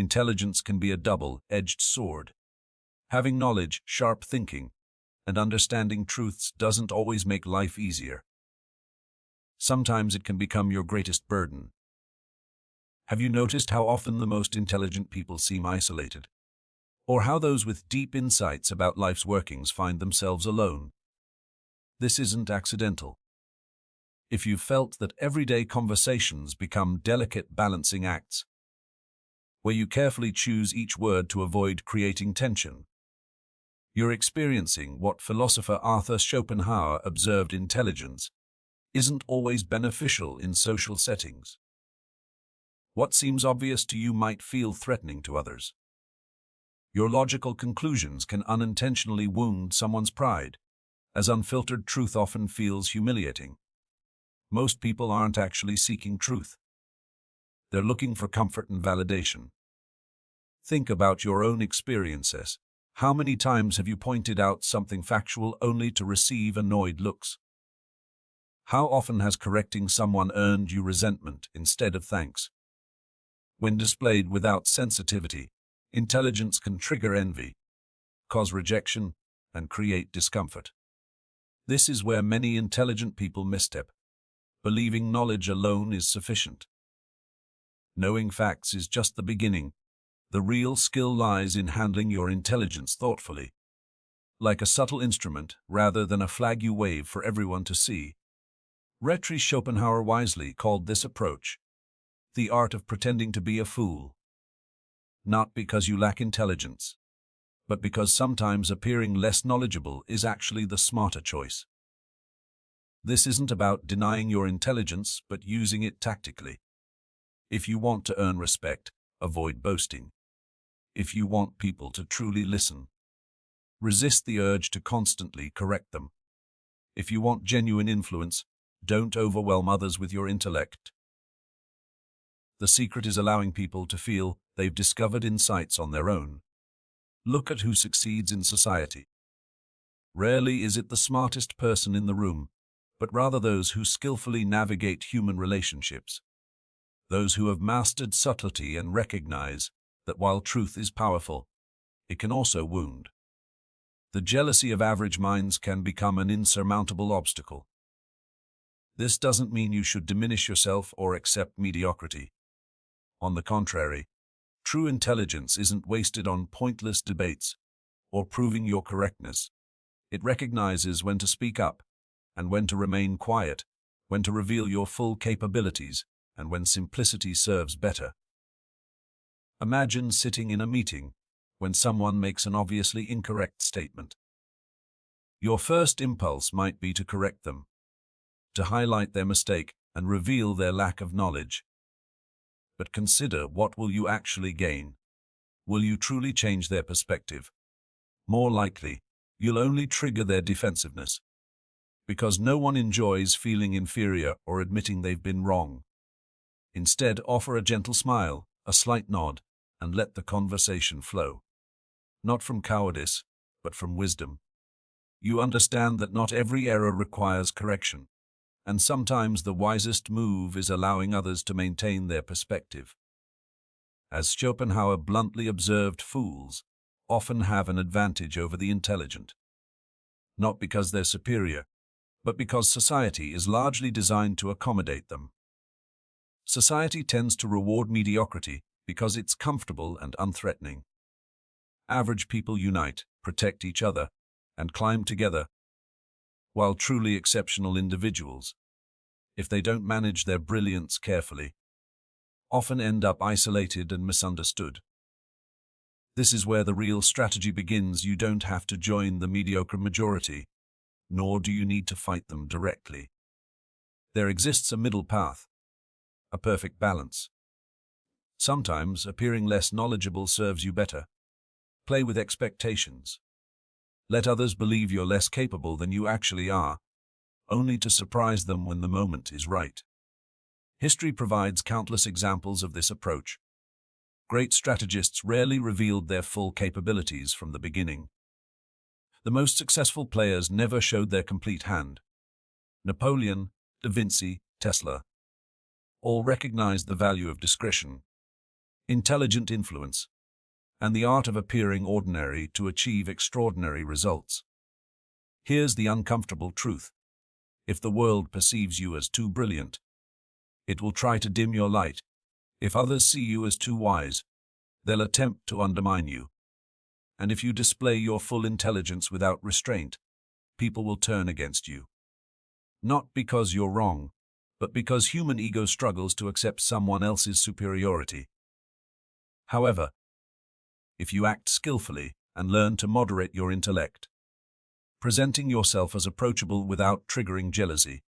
Intelligence can be a double-edged sword. Having knowledge, sharp thinking, and understanding truths doesn't always make life easier. Sometimes it can become your greatest burden. Have you noticed how often the most intelligent people seem isolated? Or how those with deep insights about life's workings find themselves alone? This isn't accidental. If you've felt that everyday conversations become delicate balancing acts, where you carefully choose each word to avoid creating tension, you're experiencing what philosopher Arthur Schopenhauer observed: intelligence isn't always beneficial in social settings. What seems obvious to you might feel threatening to others. Your logical conclusions can unintentionally wound someone's pride, as unfiltered truth often feels humiliating. Most people aren't actually seeking truth. They're looking for comfort and validation. Think about your own experiences. How many times have you pointed out something factual only to receive annoyed looks? How often has correcting someone earned you resentment instead of thanks? When displayed without sensitivity, intelligence can trigger envy, cause rejection, and create discomfort. This is where many intelligent people misstep, believing knowledge alone is sufficient. Knowing facts is just the beginning. The real skill lies in handling your intelligence thoughtfully, like a subtle instrument rather than a flag you wave for everyone to see. Schopenhauer wisely called this approach the art of pretending to be a fool. Not because you lack intelligence, but because sometimes appearing less knowledgeable is actually the smarter choice. This isn't about denying your intelligence, but using it tactically. If you want to earn respect, avoid boasting. If you want people to truly listen, resist the urge to constantly correct them. If you want genuine influence, don't overwhelm others with your intellect. The secret is allowing people to feel they've discovered insights on their own. Look at who succeeds in society. Rarely is it the smartest person in the room, but rather those who skillfully navigate human relationships. Those who have mastered subtlety and recognize that while truth is powerful, it can also wound. The jealousy of average minds can become an insurmountable obstacle. This doesn't mean you should diminish yourself or accept mediocrity. On the contrary, true intelligence isn't wasted on pointless debates or proving your correctness. It recognizes when to speak up and when to remain quiet, when to reveal your full capabilities, and when simplicity serves better. Imagine sitting in a meeting when someone makes an obviously incorrect statement. Your first impulse might be to correct them, to highlight their mistake and reveal their lack of knowledge. But consider, what will you actually gain? Will you truly change their perspective? More likely, you'll only trigger their defensiveness, because no one enjoys feeling inferior or admitting they've been wrong. Instead, offer a gentle smile, a slight nod, and let the conversation flow. Not from cowardice, but from wisdom. You understand that not every error requires correction, and sometimes the wisest move is allowing others to maintain their perspective. As Schopenhauer bluntly observed, fools often have an advantage over the intelligent. Not because they're superior, but because society is largely designed to accommodate them. Society tends to reward mediocrity because it's comfortable and unthreatening. Average people unite, protect each other, and climb together, while truly exceptional individuals, if they don't manage their brilliance carefully, often end up isolated and misunderstood. This is where the real strategy begins. You don't have to join the mediocre majority, nor do you need to fight them directly. There exists a middle path, a perfect balance. Sometimes appearing less knowledgeable serves you better. Play with expectations. Let others believe you're less capable than you actually are, only to surprise them when the moment is right. History provides countless examples of this approach. Great strategists rarely revealed their full capabilities from the beginning. The most successful players never showed their complete hand. Napoleon, Da Vinci, Tesla all recognized the value of discretion. intelligent influence, and the art of appearing ordinary to achieve extraordinary results. Here's the uncomfortable truth. If the world perceives you as too brilliant, it will try to dim your light. If others see you as too wise, they'll attempt to undermine you. And if you display your full intelligence without restraint, people will turn against you. Not because you're wrong, but because human ego struggles to accept someone else's superiority. However, if you act skillfully and learn to moderate your intellect, presenting yourself as approachable without triggering jealousy,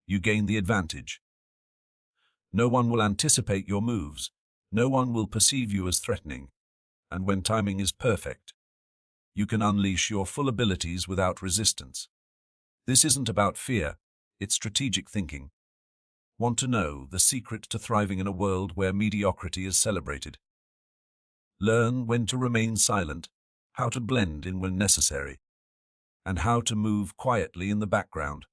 you gain the advantage. No one will anticipate your moves, no one will perceive you as threatening, and when timing is perfect, you can unleash your full abilities without resistance. This isn't about fear, it's strategic thinking. Want to know the secret to thriving in a world where mediocrity is celebrated? Learn when to remain silent, how to blend in when necessary, and how to move quietly in the background,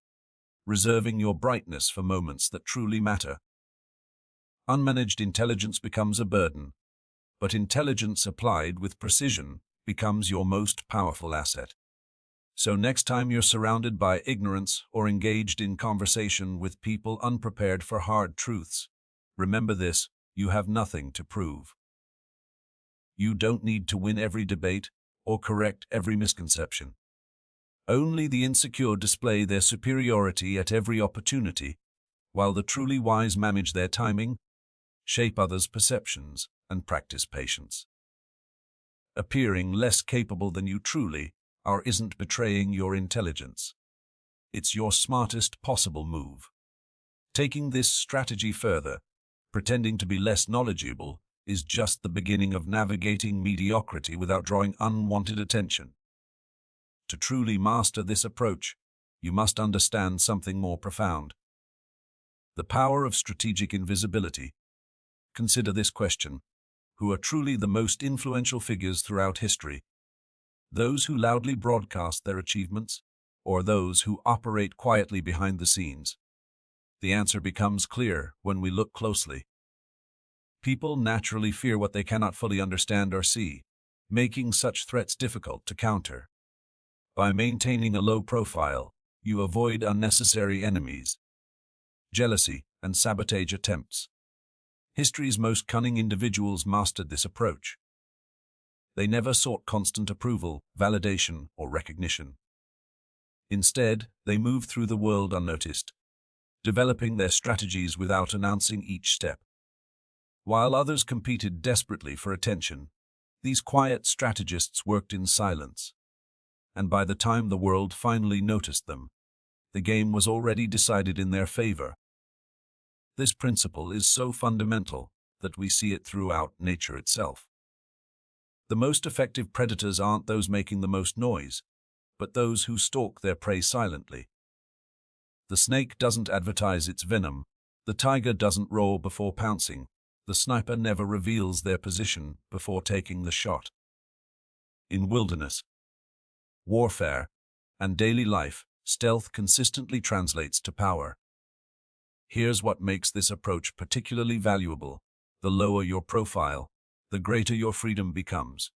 reserving your brightness for moments that truly matter. Unmanaged intelligence becomes a burden, but intelligence applied with precision becomes your most powerful asset. So next time you're surrounded by ignorance or engaged in conversation with people unprepared for hard truths, remember this: you have nothing to prove. You don't need to win every debate or correct every misconception. Only the insecure display their superiority at every opportunity, while the truly wise manage their timing, shape others' perceptions, and practice patience. Appearing less capable than you truly are isn't betraying your intelligence. It's your smartest possible move. Taking this strategy further, pretending to be less knowledgeable, is just the beginning of navigating mediocrity without drawing unwanted attention. To truly master this approach, you must understand something more profound: the power of strategic invisibility. Consider this question: who are truly the most influential figures throughout history? Those who loudly broadcast their achievements, or those who operate quietly behind the scenes? The answer becomes clear when we look closely. People naturally fear what they cannot fully understand or see, making such threats difficult to counter. By maintaining a low profile, you avoid unnecessary enemies, jealousy, and sabotage attempts. History's most cunning individuals mastered this approach. They never sought constant approval, validation, or recognition. Instead, they moved through the world unnoticed, developing their strategies without announcing each step. While others competed desperately for attention, these quiet strategists worked in silence. And by the time the world finally noticed them, the game was already decided in their favor. This principle is so fundamental that we see it throughout nature itself. The most effective predators aren't those making the most noise, but those who stalk their prey silently. The snake doesn't advertise its venom, the tiger doesn't roar before pouncing, the sniper never reveals their position before taking the shot. In wilderness, warfare, and daily life, stealth consistently translates to power. Here's what makes this approach particularly valuable: the lower your profile, the greater your freedom becomes.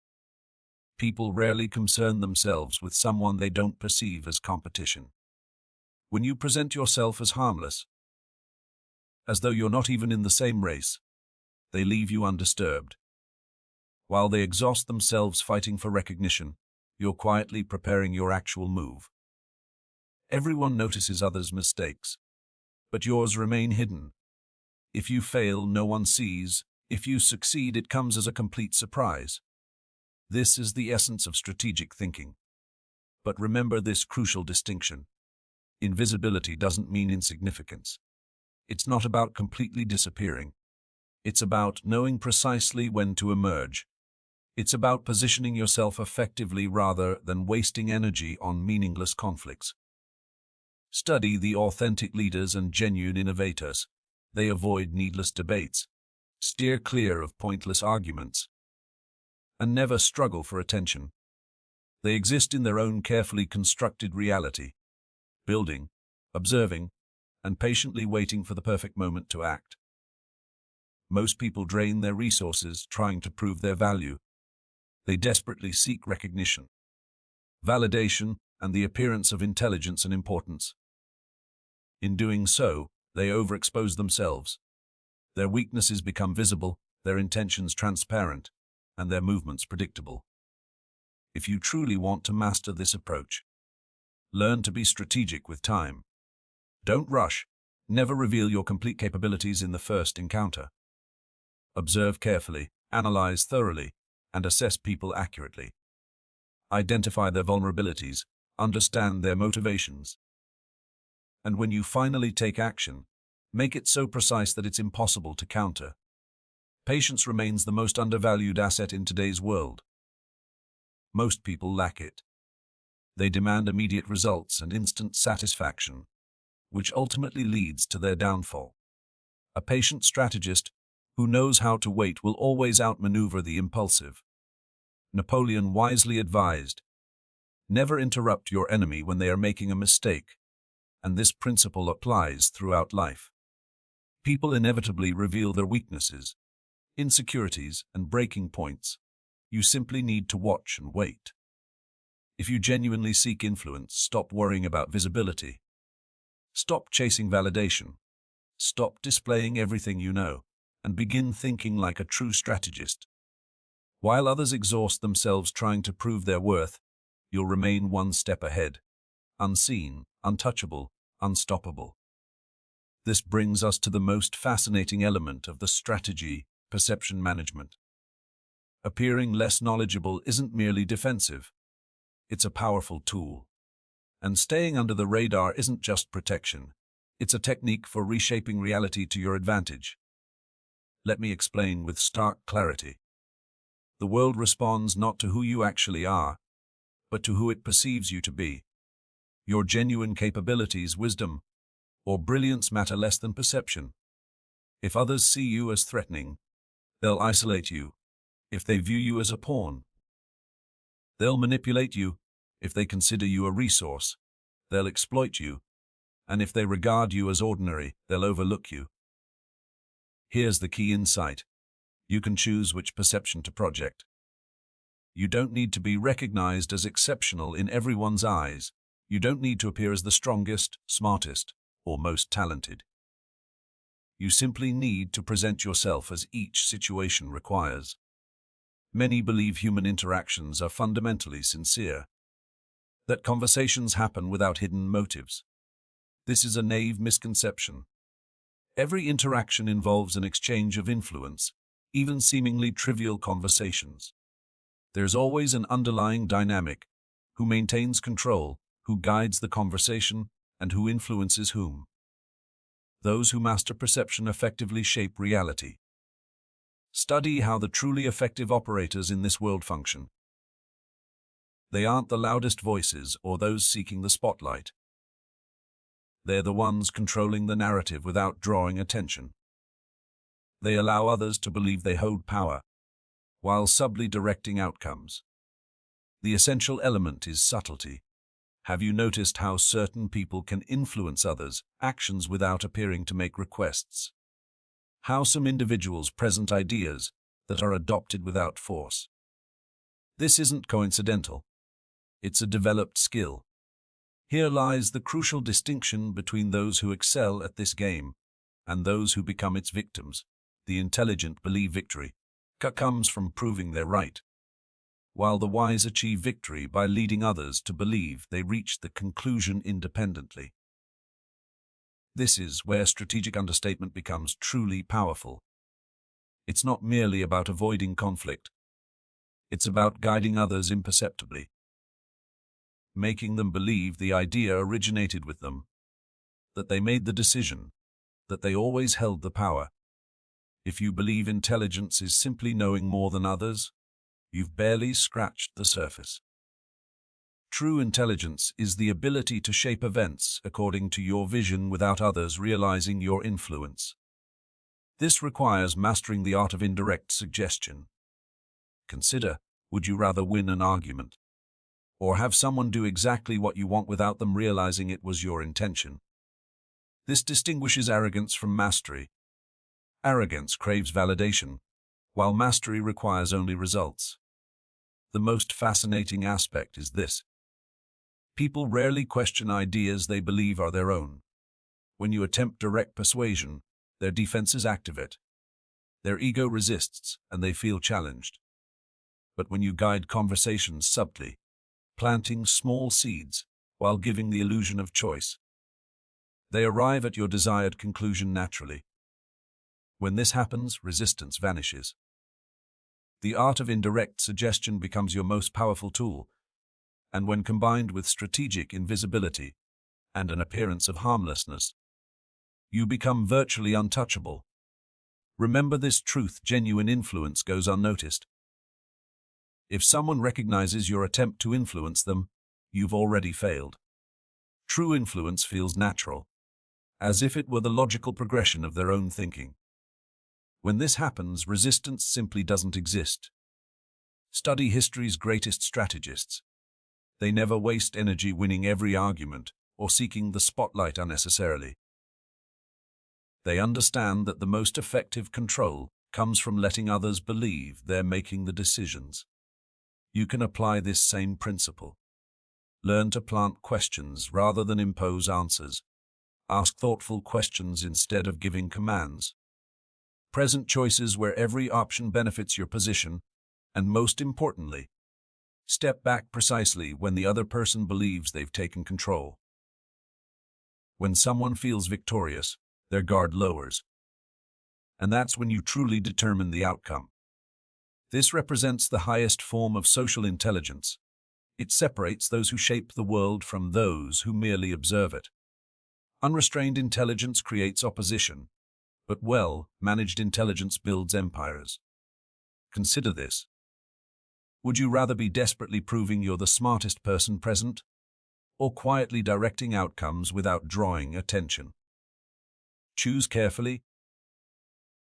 People rarely concern themselves with someone they don't perceive as competition. When you present yourself as harmless, as though you're not even in the same race, they leave you undisturbed. While they exhaust themselves fighting for recognition, you're quietly preparing your actual move. Everyone notices others' mistakes, but yours remain hidden. If you fail, no one sees. If you succeed, it comes as a complete surprise. This is the essence of strategic thinking. But remember this crucial distinction: invisibility doesn't mean insignificance. It's not about completely disappearing. It's about knowing precisely when to emerge. It's about positioning yourself effectively rather than wasting energy on meaningless conflicts. Study the authentic leaders and genuine innovators. They avoid needless debates, steer clear of pointless arguments, and never struggle for attention. They exist in their own carefully constructed reality, building, observing, and patiently waiting for the perfect moment to act. Most people drain their resources trying to prove their value. They desperately seek recognition, validation, and the appearance of intelligence and importance. In doing so, they overexpose themselves. Their weaknesses become visible, their intentions transparent, and their movements predictable. If you truly want to master this approach, learn to be strategic with time. Don't rush. Never reveal your complete capabilities in the first encounter. Observe carefully, analyze thoroughly, and assess people accurately. Identify their vulnerabilities, understand their motivations. And when you finally take action, make it so precise that it's impossible to counter. Patience remains the most undervalued asset in today's world. Most people lack it. They demand immediate results and instant satisfaction, which ultimately leads to their downfall. A patient strategist who knows how to wait will always outmaneuver the impulsive. Napoleon wisely advised, "Never interrupt your enemy when they are making a mistake," and this principle applies throughout life. People inevitably reveal their weaknesses, insecurities, and breaking points. You simply need to watch and wait. If you genuinely seek influence, stop worrying about visibility. Stop chasing validation. Stop displaying everything you know, and begin thinking like a true strategist. While others exhaust themselves trying to prove their worth, you'll remain one step ahead, unseen, untouchable, unstoppable. This brings us to the most fascinating element of the strategy, perception management. Appearing less knowledgeable isn't merely defensive. It's a powerful tool. And staying under the radar isn't just protection. It's a technique for reshaping reality to your advantage. Let me explain with stark clarity. The world responds not to who you actually are, but to who it perceives you to be. Your genuine capabilities, wisdom, or brilliance matter less than perception. If others see you as threatening, they'll isolate you. If they view you as a pawn, they'll manipulate you. If they consider you a resource, they'll exploit you. And if they regard you as ordinary, they'll overlook you. Here's the key insight. You can choose which perception to project. You don't need to be recognized as exceptional in everyone's eyes. You don't need to appear as the strongest, smartest, or most talented. You simply need to present yourself as each situation requires. Many believe human interactions are fundamentally sincere, that conversations happen without hidden motives. This is a naive misconception. Every interaction involves an exchange of influence, even seemingly trivial conversations. There's always an underlying dynamic: who maintains control, who guides the conversation, and who influences whom. Those who master perception effectively shape reality. Study how the truly effective operators in this world function. They aren't the loudest voices or those seeking the spotlight. They're the ones controlling the narrative without drawing attention. They allow others to believe they hold power, while subtly directing outcomes. The essential element is subtlety. Have you noticed how certain people can influence others' actions without appearing to make requests? How some individuals present ideas that are adopted without force? This isn't coincidental. It's a developed skill. Here lies the crucial distinction between those who excel at this game and those who become its victims. The intelligent believe victory comes from proving they're right, while the wise achieve victory by leading others to believe they reach the conclusion independently. This is where strategic understatement becomes truly powerful. It's not merely about avoiding conflict. It's about guiding others imperceptibly, making them believe the idea originated with them, that they made the decision, that they always held the power. If you believe intelligence is simply knowing more than others, you've barely scratched the surface. True intelligence is the ability to shape events according to your vision without others realizing your influence. This requires mastering the art of indirect suggestion. Consider, would you rather win an argument, or have someone do exactly what you want without them realizing it was your intention? This distinguishes arrogance from mastery. Arrogance craves validation, while mastery requires only results. The most fascinating aspect is this. People rarely question ideas they believe are their own. When you attempt direct persuasion, their defenses activate. Their ego resists, and they feel challenged. But when you guide conversations subtly, planting small seeds while giving the illusion of choice, they arrive at your desired conclusion naturally. When this happens, resistance vanishes. The art of indirect suggestion becomes your most powerful tool, and when combined with strategic invisibility and an appearance of harmlessness, you become virtually untouchable. Remember this truth: genuine influence goes unnoticed. If someone recognizes your attempt to influence them, you've already failed. True influence feels natural, as if it were the logical progression of their own thinking. When this happens, resistance simply doesn't exist. Study history's greatest strategists. They never waste energy winning every argument or seeking the spotlight unnecessarily. They understand that the most effective control comes from letting others believe they're making the decisions. You can apply this same principle. Learn to plant questions rather than impose answers. Ask thoughtful questions instead of giving commands. Present choices where every option benefits your position, and most importantly, step back precisely when the other person believes they've taken control. When someone feels victorious, their guard lowers. And that's when you truly determine the outcome. This represents the highest form of social intelligence. It separates those who shape the world from those who merely observe it. Unrestrained intelligence creates opposition, but well-managed intelligence builds empires. Consider this. Would you rather be desperately proving you're the smartest person present, or quietly directing outcomes without drawing attention? Choose carefully,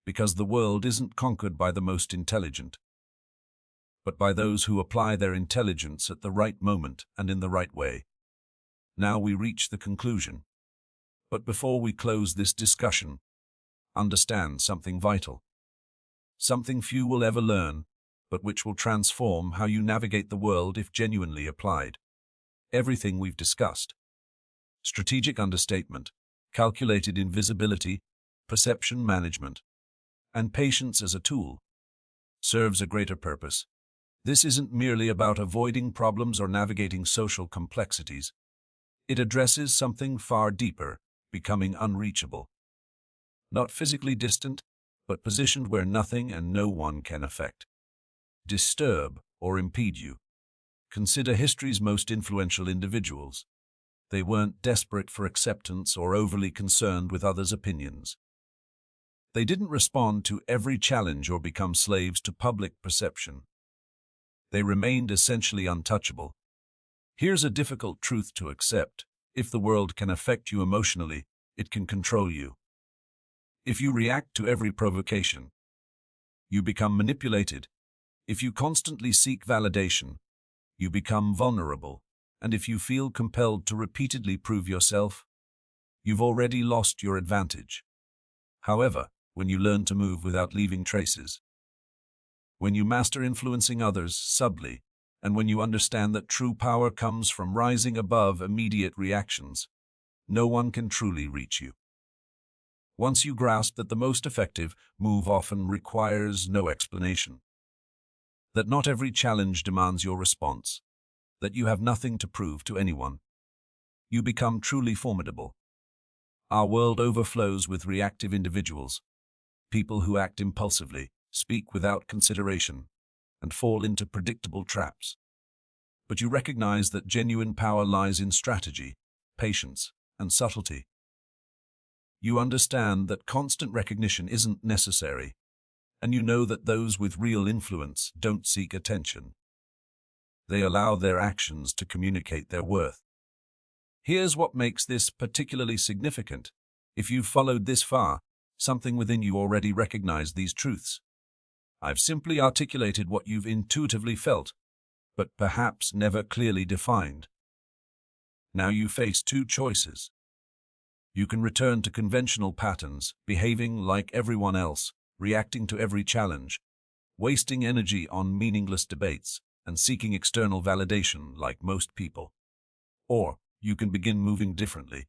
because the world isn't conquered by the most intelligent, but by those who apply their intelligence at the right moment and in the right way. Now we reach the conclusion. But before we close this discussion, understand something vital. Something few will ever learn, but which will transform how you navigate the world if genuinely applied. Everything we've discussed: strategic understatement, calculated invisibility, perception management, and patience as a tool, serves a greater purpose. This isn't merely about avoiding problems or navigating social complexities. It addresses something far deeper: becoming unreachable. Not physically distant, but positioned where nothing and no one can affect, disturb, or impede you. Consider history's most influential individuals. They weren't desperate for acceptance or overly concerned with others' opinions. They didn't respond to every challenge or become slaves to public perception. They remained essentially untouchable. Here's a difficult truth to accept: if the world can affect you emotionally, it can control you. If you react to every provocation, you become manipulated. If you constantly seek validation, you become vulnerable. And if you feel compelled to repeatedly prove yourself, you've already lost your advantage. However, when you learn to move without leaving traces, when you master influencing others subtly, and when you understand that true power comes from rising above immediate reactions, no one can truly reach you. Once you grasp that the most effective move often requires no explanation, that not every challenge demands your response, that you have nothing to prove to anyone, you become truly formidable. Our world overflows with reactive individuals, people who act impulsively, speak without consideration, and fall into predictable traps. But you recognize that genuine power lies in strategy, patience, and subtlety. You understand that constant recognition isn't necessary, and you know that those with real influence don't seek attention. They allow their actions to communicate their worth. Here's what makes this particularly significant. If you've followed this far, something within you already recognized these truths. I've simply articulated what you've intuitively felt, but perhaps never clearly defined. Now you face two choices. You can return to conventional patterns, behaving like everyone else, reacting to every challenge, wasting energy on meaningless debates, and seeking external validation like most people. Or you can begin moving differently.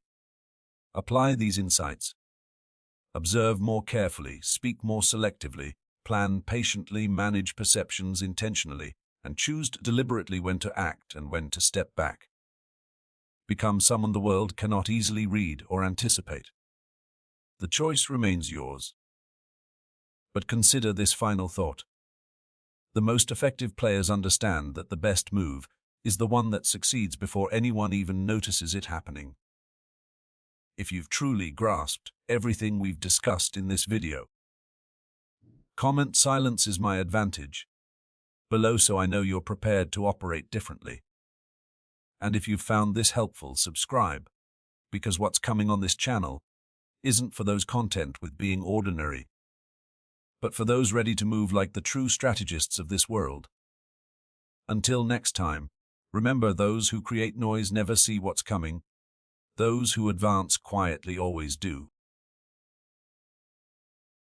Apply these insights. Observe more carefully, speak more selectively, plan patiently, manage perceptions intentionally, and choose deliberately when to act and when to step back. Become someone the world cannot easily read or anticipate. The choice remains yours. But consider this final thought. The most effective players understand that the best move is the one that succeeds before anyone even notices it happening. If you've truly grasped everything we've discussed in this video, comment "Silence is my advantage" below so I know you're prepared to operate differently. And if you've found this helpful, subscribe, because what's coming on this channel isn't for those content with being ordinary, but for those ready to move like the true strategists of this world. Until next time, remember, those who create noise never see what's coming. Those who advance quietly always do.